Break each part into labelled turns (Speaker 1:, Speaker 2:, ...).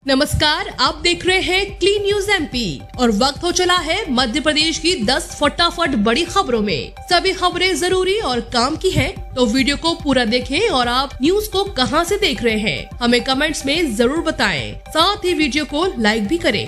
Speaker 1: नमस्कार, आप देख रहे हैं क्लीन न्यूज एमपी और वक्त हो चला है मध्य प्रदेश की 10 फटाफट बड़ी खबरों में। सभी खबरें जरूरी और काम की हैं, तो वीडियो को पूरा देखें और आप न्यूज को कहां से देख रहे हैं हमें कमेंट्स में जरूर बताएं। साथ ही वीडियो को लाइक भी करें।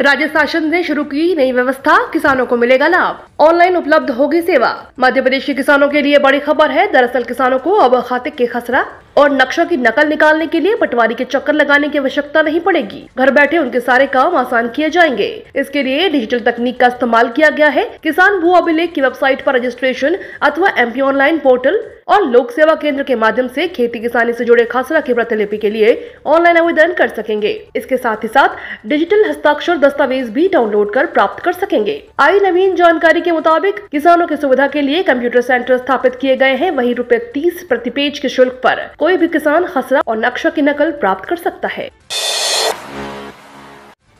Speaker 2: राज्य शासन ने शुरू की नई व्यवस्था, किसानों को मिलेगा लाभ, ऑनलाइन उपलब्ध होगी सेवा। मध्य प्रदेश के किसानों के लिए बड़ी खबर है। दरअसल किसानों को अब खाते के खसरा और नक्शा की नकल निकालने के लिए पटवारी के चक्कर लगाने की आवश्यकता नहीं पड़ेगी। घर बैठे उनके सारे काम आसान किए जाएंगे। इसके लिए डिजिटल तकनीक का इस्तेमाल किया गया है। किसान भू अभिलेख की वेबसाइट पर रजिस्ट्रेशन अथवा एमपी ऑनलाइन पोर्टल और लोक सेवा केंद्र के माध्यम से खेती किसानी से जुड़े खसरा की प्रतिलिपि के लिए ऑनलाइन आवेदन कर सकेंगे। इसके साथ ही साथ डिजिटल हस्ताक्षर दस्तावेज भी डाउनलोड कर प्राप्त कर सकेंगे। आई नवीन जानकारी के मुताबिक किसानों की सुविधा के लिए कंप्यूटर सेंटर स्थापित किए गए हैं। वहीं ₹30 प्रति पेज के शुल्क पर कोई भी किसान खसरा और नक्शा की नकल प्राप्त कर सकता है।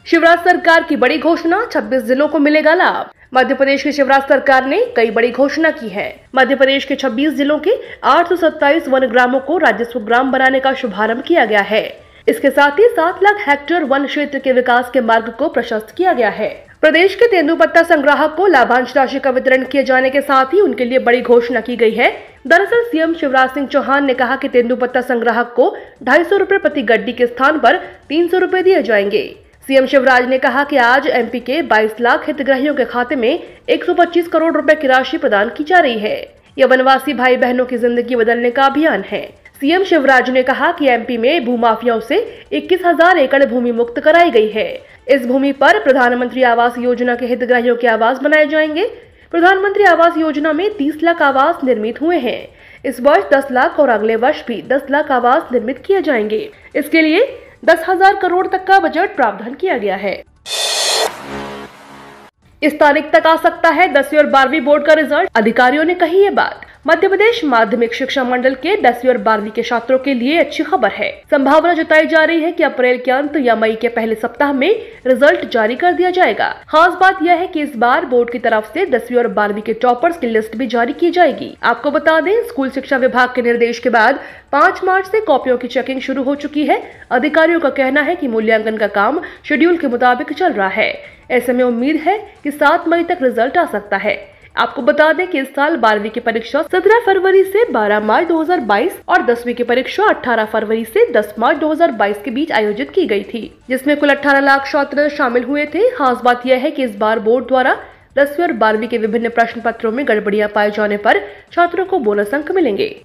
Speaker 2: शिवराज सरकार की बड़ी घोषणा, 26 जिलों को मिलेगा लाभ। मध्य प्रदेश की शिवराज सरकार ने कई बड़ी घोषणा की है। मध्य प्रदेश के 26 जिलों के 827 वन ग्रामों को राजस्व ग्राम बनाने का शुभारंभ किया गया है। इसके साथ ही 7 लाख हेक्टेयर वन क्षेत्र के विकास के मार्ग को प्रशस्त किया गया है। प्रदेश के तेंदुपत्ता संग्राहक को लाभांश राशि का वितरण किए जाने के साथ ही उनके लिए बड़ी घोषणा की गई है। दरअसल सीएम शिवराज सिंह चौहान ने कहा कि तेंदुपत्ता संग्राहक को 250 रुपए प्रति गड्डी के स्थान पर 300 रुपए दिए जाएंगे। सीएम शिवराज ने कहा कि आज एमपी के 22 लाख हितग्राहियों के खाते में 125 करोड़ रुपए की राशि प्रदान की जा रही है। यह वनवासी भाई बहनों की जिंदगी बदलने का अभियान है। सीएम शिवराज ने कहा कि एमपी में भूमाफियाओं से 21,000 एकड़ भूमि मुक्त कराई गई है। इस भूमि पर प्रधानमंत्री आवास योजना के हितग्राहियों के आवास बनाए जाएंगे। प्रधानमंत्री आवास योजना में 30 लाख आवास निर्मित हुए हैं। इस वर्ष 10 लाख और अगले वर्ष भी 10 लाख आवास निर्मित किए जाएंगे। इसके लिए 10,000 करोड़ तक का बजट प्रावधान किया गया है। इस तारीख तक आ सकता है 10वीं और 12वीं बोर्ड का रिजल्ट, अधिकारियों ने कही ये बात। मध्य प्रदेश माध्यमिक शिक्षा मंडल के 10वीं और 12वीं के छात्रों के लिए अच्छी खबर है। संभावना जताई जा रही है कि अप्रैल के अंत या मई के पहले सप्ताह में रिजल्ट जारी कर दिया जाएगा। खास बात यह है कि इस बार बोर्ड की तरफ से 10वीं और 12वीं के टॉपर्स की लिस्ट भी जारी की जाएगी। आपको बता दें, स्कूल शिक्षा विभाग के निर्देश के बाद 5 मार्च से कॉपियों की चेकिंग शुरू हो चुकी है। अधिकारियों का कहना है कि मूल्यांकन का काम शेड्यूल के मुताबिक चल रहा है। ऐसे में उम्मीद है कि 7 मई तक रिजल्ट आ सकता है। आपको बता दें कि इस साल 12वीं की परीक्षा 17 फरवरी से 12 मार्च 2022 और 10वीं की परीक्षा 18 फरवरी से 10 मार्च 2022 के बीच आयोजित की गई थी, जिसमें कुल 18 लाख छात्र शामिल हुए थे। खास बात यह है कि इस बार बोर्ड द्वारा 10वीं और 12वीं के विभिन्न प्रश्न पत्रों में गड़बड़ियां पाए जाने पर छात्रों को बोनस अंक मिलेंगे।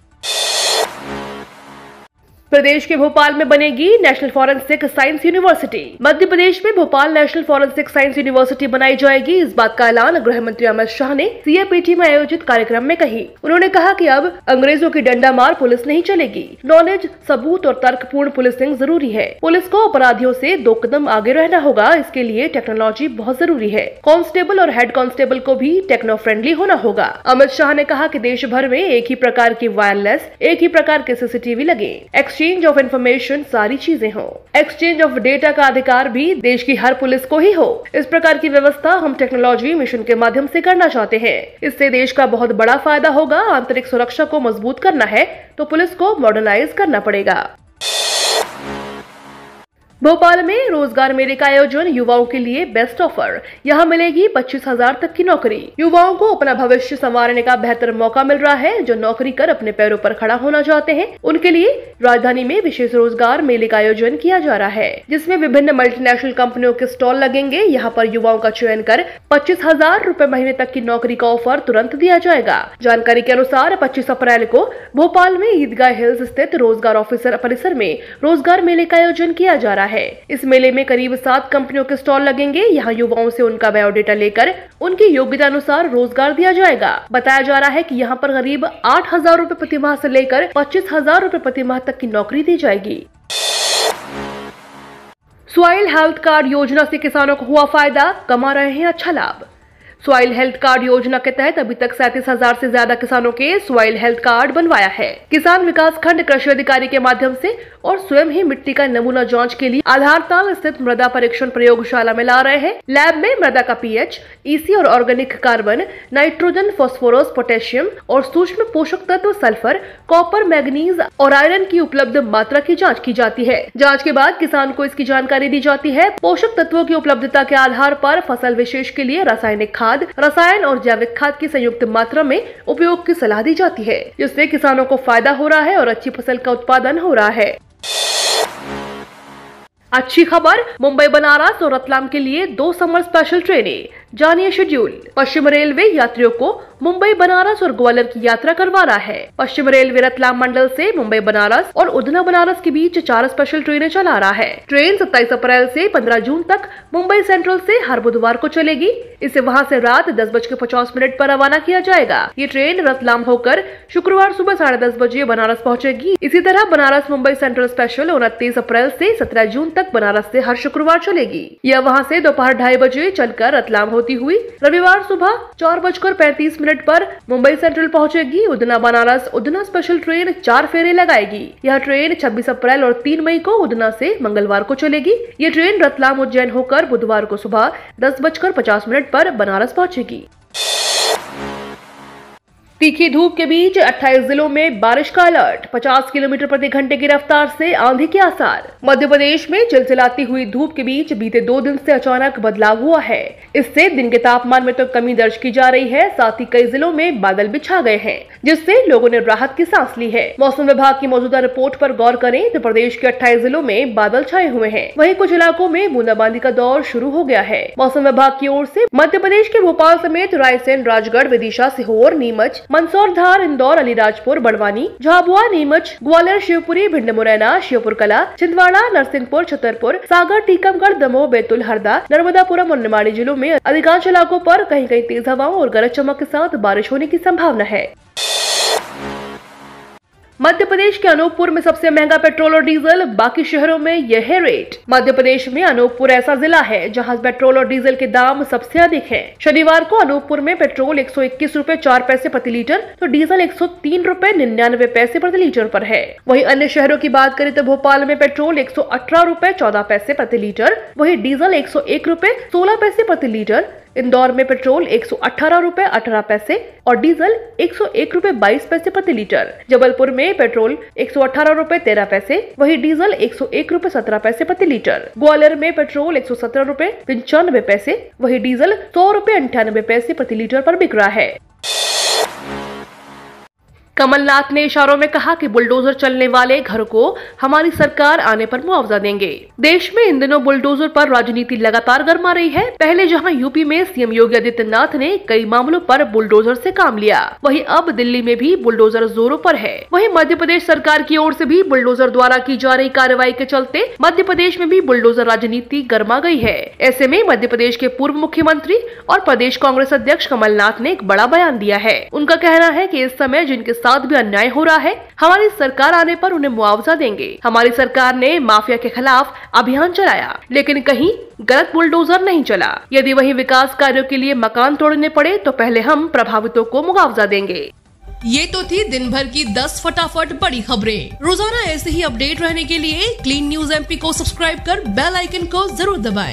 Speaker 2: प्रदेश के भोपाल में बनेगी national forensic science university. Madhya Pradesh में Bhopal national forensic science university बनाई जाएगी। इस बात का ऐलान गृह मंत्री अमित शाह ने सीएपीटी में आयोजित कार्यक्रम में कही। उन्होंने कहा कि अब अंग्रेजों की डंडा मार पुलिस नहीं चलेगी। नॉलेज, सबूत और तर्कपूर्ण पुलिसिंग जरूरी है। पुलिस को अपराधियों से 2 कदम आगे रहना होगा। इसके लिए टेक्नोलॉजी बहुत जरूरी है। कांस्टेबल और हेड कांस्टेबल को भी टेक्नो फ्रेंडली होना होगा। अमित शाह ने कहा कि देश भर में एक ही प्रकार की वायरलेस, एक ही प्रकार के सीसीटीवी लगे। एक्सचेंज ऑफ इन्फॉर्मेशन सारी चीजें हो। एक्सचेंज ऑफ डेटा का अधिकार भी देश की हर पुलिस को ही हो। इस प्रकार की व्यवस्था हम टेक्नोलॉजी मिशन के माध्यम से करना चाहते हैं। इससे देश का बहुत बड़ा फायदा होगा। आंतरिक सुरक्षा को मजबूत करना है तो पुलिस को मॉडर्नाइज करना पड़ेगा। भोपाल में रोजगार मेले का आयोजन, युवाओं के लिए बेस्ट ऑफर। यहाँ मिलेगी 25,000 तक की नौकरी। युवाओं को अपना भविष्य संवारने का बेहतर मौका मिल रहा है। जो नौकरी कर अपने पैरों पर खड़ा होना चाहते हैं, उनके लिए राजधानी में विशेष रोजगार मेले का आयोजन किया जा रहा है, जिसमें विभिन्न मल्टीनेशनल कंपनियों के स्टॉल लगेंगे। यहाँ पर युवाओं का चयन कर 25,000 रुपए महीने तक की नौकरी का ऑफर तुरंत दिया जाएगा। जानकारी के अनुसार 25 अप्रैल को भोपाल में ईदगाह हिल्स स्थित रोजगार ऑफिसर परिसर में रोजगार मेले का आयोजन किया जा रहा है। इस मेले में करीब 7 कंपनियों के स्टॉल लगेंगे। यहाँ युवाओं से उनका बायोडेटा लेकर उनकी योग्यता अनुसार रोजगार दिया जाएगा। बताया जा रहा है कि यहाँ पर करीब 8,000 रुपए प्रति माह से लेकर 25,000 रुपए प्रति माह तक की नौकरी दी जाएगी। सॉइल हेल्थ कार्ड योजना से किसानों को हुआ फायदा, कमा रहे हैं अच्छा लाभ। सॉइल हेल्थ कार्ड योजना के तहत अभी तक 37,000 से ज्यादा किसानों के सॉइल हेल्थ कार्ड बनवाया है। किसान विकास खंड कृषि अधिकारी के माध्यम से और स्वयं ही मिट्टी का नमूना जांच के लिए आधारताल स्थित मृदा परीक्षण प्रयोगशाला में ला रहे हैं। लैब में मृदा का पीएच, ईसी और organic carbon, nitrogen, phosphorus, potassium और सूक्ष्म पोषक तत्व सल्फर, कॉपर, मैग्नीज और आयरन की उपलब्ध मात्रा की जांच की जाती है। जांच के बाद किसान को इसकी जानकारी दी जाती है। पोषक तत्वों की उपलब्धता के आधार पर फसल विशेष के लिए रासायनिक खाद, रसायन और जैविक खाद की संयुक्त मात्रा में उपयोग की सलाह दी जाती है, जिससे किसानों को फायदा हो रहा है और अच्छी फसल का उत्पादन हो रहा है। अच्छी खबर, मुंबई, बनारस और रतलाम के लिए 2 समर स्पेशल ट्रेनें, जानिए शेड्यूल। पश्चिम रेलवे यात्रियों को मुंबई, बनारस और ग्वालियर की यात्रा करवा रहा है। पश्चिम रेलवे रतलाम मंडल से मुंबई, बनारस और उधना, बनारस के बीच 4 स्पेशल ट्रेनें चला रहा है। ट्रेन 27 अप्रैल से 15 जून तक मुंबई सेंट्रल से हर बुधवार को चलेगी। इसे वहां से रात 10:50 पर रवाना किया जाएगा। ये ट्रेन रतलाम होकर शुक्रवार सुबह 10:30 बजे बनारस पहुंचेगी। इसी तरह बनारस मुंबई सेंट्रल स्पेशल 29 अप्रैल से 17 जून तक बनारस से हर शुक्रवार चलेगी। यह वहां से दोपहर 2:30 बजे चलकर रतलाम होती हुई रविवार सुबह 4:35 पर मुंबई सेंट्रल पहुंचेगी। उधना, बनारस उधना स्पेशल ट्रेन 4 फेरे लगाएगी। यह ट्रेन 26 अप्रैल और 3 मई को उधना से मंगलवार को चलेगी। ये ट्रेन रतलाम उज्जैन होकर बुधवार को सुबह 10:50 पर बनारस पहुंचेगी। तीखी धूप के बीच 28 जिलों में बारिश का अलर्ट, 50 किलोमीटर प्रति घंटे की रफ्तार से आंधी के आसार। मध्य प्रदेश में चिलचिलाती हुई धूप के बीच बीते 2 दिन से अचानक बदलाव हुआ है। इससे दिन के तापमान में तो कमी दर्ज की जा रही है, साथ ही कई जिलों में बादल भी छा गए हैं, जिससे लोगों ने राहत की सांस ली है। मौसम विभाग की मौजूदा रिपोर्ट पर गौर करें तो प्रदेश के 28 जिलों में बादल छाए हुए हैं। वहीं कुछ इलाकों में बूंदाबांदी का दौर शुरू हो गया है। मौसम विभाग की ओर से मध्य प्रदेश के भोपाल समेत रायसेन, राजगढ़, विदिशा, सीहोर, नीमच, मंदसौर, धार, इंदौर, अलीराजपुर, बड़वानी, झाबुआ, नीमच, ग्वालियर, शिवपुरी, भिंड, मुरैना, श्योपुर कला, छिंदवाड़ा, नरसिंहपुर, छतरपुर, सागर, टीकमगढ़, दमोह, बैतूल, हरदा, नर्मदापुरम और निमाड़ी जिलों में अधिकांश इलाकों पर कहीं कहीं तेज हवाओं और गरज चमक के साथ बारिश होने की संभावना है। मध्य प्रदेश के अनूपपुर में सबसे महंगा पेट्रोल और डीजल, बाकी शहरों में यह है रेट। मध्य प्रदेश में अनूपपुर ऐसा जिला है जहां पेट्रोल और डीजल के दाम सबसे अधिक हैं। शनिवार को अनूपपुर में पेट्रोल 121 रुपए 4 पैसे प्रति लीटर तो डीजल 103 रुपए 99 पैसे प्रति लीटर पर है। वहीं अन्य शहरों की बात करें तो भोपाल में पेट्रोल 118 रुपए 14 पैसे प्रति लीटर, वहीं डीजल 101 रुपए 16 पैसे प्रति लीटर। इंदौर में पेट्रोल 118 रुपए 18 पैसे और डीजल 101 रुपए 22 पैसे प्रति लीटर। जबलपुर में पेट्रोल 118 रुपए 13 पैसे, वहीं डीजल 101 रुपए 17 पैसे प्रति लीटर। ग्वालियर में पेट्रोल 117 रुपए 95 पैसे, वहीं डीजल 100 रुपए 98 पैसे प्रति लीटर पर बिक रहा है। कमलनाथ ने इशारों में कहा कि बुलडोजर चलने वाले घर को हमारी सरकार आने पर मुआवजा देंगे। देश में इन दिनों बुलडोजर पर राजनीति लगातार गर्मा रही है। पहले जहां यूपी में सीएम योगी आदित्यनाथ ने कई मामलों पर बुलडोजर से काम लिया, वहीं अब दिल्ली में भी बुलडोजर जोरों पर है। वहीं मध्य प्रदेश सरकार की ओर से भी बुलडोजर द्वारा की जा रही कार्रवाई के चलते मध्य प्रदेश में भी बुलडोजर राजनीति गर्मा गई है। ऐसे में मध्य प्रदेश के पूर्व मुख्यमंत्री और प्रदेश कांग्रेस अध्यक्ष कमलनाथ ने एक बड़ा बयान दिया है। उनका कहना है कि इस समय जिनके साथ भी अन्याय हो रहा है, हमारी सरकार आने पर उन्हें मुआवजा देंगे। हमारी सरकार ने माफिया के खिलाफ अभियान चलाया, लेकिन कहीं गलत बुलडोजर नहीं चला। यदि वही विकास कार्यों के लिए मकान तोड़ने पड़े तो पहले हम प्रभावितों को मुआवजा देंगे।
Speaker 1: ये तो थी दिन भर की 10 फटाफट बड़ी खबरें। रोजाना ऐसे ही अपडेट रहने के लिए क्लीन न्यूज एमपी को सब्सक्राइब कर बेल आइकन को जरूर दबाएं।